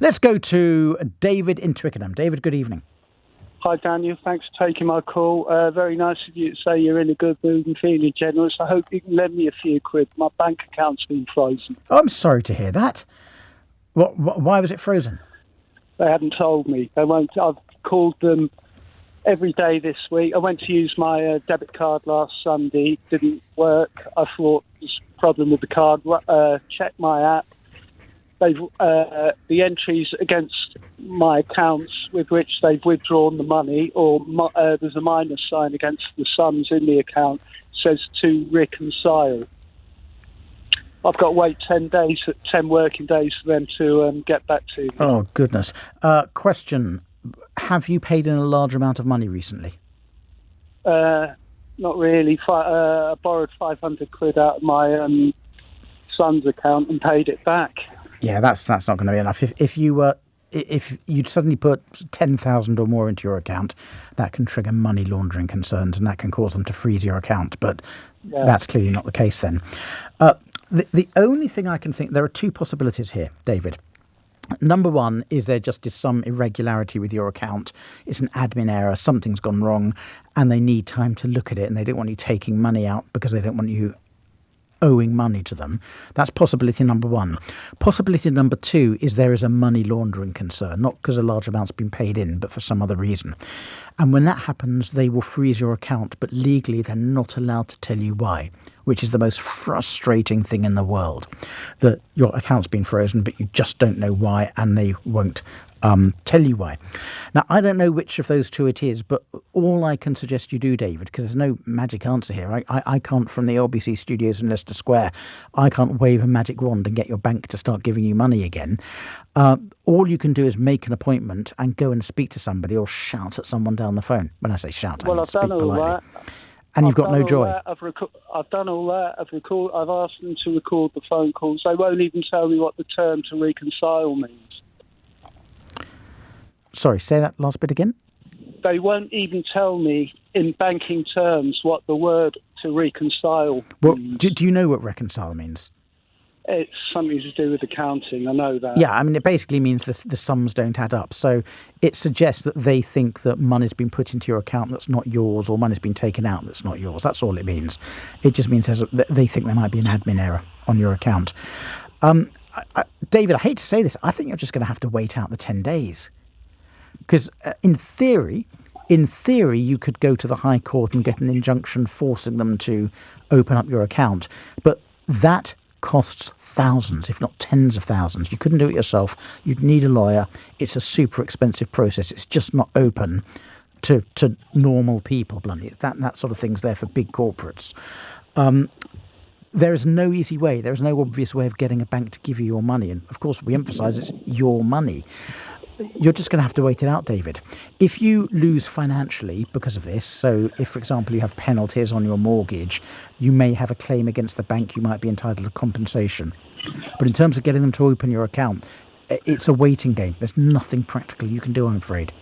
Let's go to David in Twickenham. David, good evening. Hi, Daniel. Thanks for taking my call. Very nice of you to say you're in a good mood and feeling generous. I hope you can lend me a few quid. My bank account's been frozen. Oh, I'm sorry to hear that. Why was it frozen? They hadn't told me. They won't. I've called them every day this week. I went to use my debit card last Sunday. Didn't work. I thought there's a problem with the card. Checked my app. They've the entries against my accounts with which they've withdrawn the money, or there's a minus sign against the sums in the account, says to reconcile. I've got to wait 10 working days for them to get back to me. Oh, goodness. Question. Have you paid in a large amount of money recently? Not really. I borrowed 500 quid out of my son's account and paid it back. Yeah, that's not going to be enough. If you'd suddenly put 10,000 or more into your account, that can trigger money laundering concerns and that can cause them to freeze your account. But that's clearly not the case then. The only thing I can think, there are two possibilities here, David. Number one is there just is some irregularity with your account. It's an admin error, something's gone wrong, and they need time to look at it, and they don't want you taking money out because they don't want you owing money to them. That's possibility number one. Possibility number two is there is a money laundering concern, not because a large amount's been paid in, but for some other reason. And when that happens, they will freeze your account, but legally they're not allowed to tell you why, which is the most frustrating thing in the world, that your account's been frozen, but you just don't know why, and they won't tell you why. Now, I don't know which of those two it is, but all I can suggest you do, David, because there's no magic answer here. I can't, from the LBC studios in Leicester Square, I can't wave a magic wand and get your bank to start giving you money again. All you can do is make an appointment and go and speak to somebody or shout at someone down the phone. When I say shout, I mean speak politely. And you've got no joy. I've done all that. I've asked them to record the phone calls. They won't even tell me what the term to reconcile means. Sorry, say that last bit again. They won't even tell me in banking terms what the word to reconcile means. Well, do you know what reconcile means? It's something to do with accounting, I know that. Yeah, I mean, it basically means the sums don't add up. So it suggests that they think that money's been put into your account that's not yours, or money's been taken out that's not yours. That's all it means. It just means they think there might be an admin error on your account. David, I hate to say this, I think you're just going to have to wait out the 10 days. Because in theory, you could go to the High Court and get an injunction forcing them to open up your account. But that costs thousands, if not tens of thousands. You couldn't do it yourself. You'd need a lawyer. It's a super expensive process. It's just not open to normal people, bluntly. That sort of thing's there for big corporates. There is no easy way. There is no obvious way of getting a bank to give you your money. And, of course, we emphasise it's your money. You're just going to have to wait it out, David. If you lose financially because of this, so if, for example, you have penalties on your mortgage, you may have a claim against the bank, you might be entitled to compensation. But in terms of getting them to open your account, it's a waiting game. There's nothing practical you can do, I'm afraid.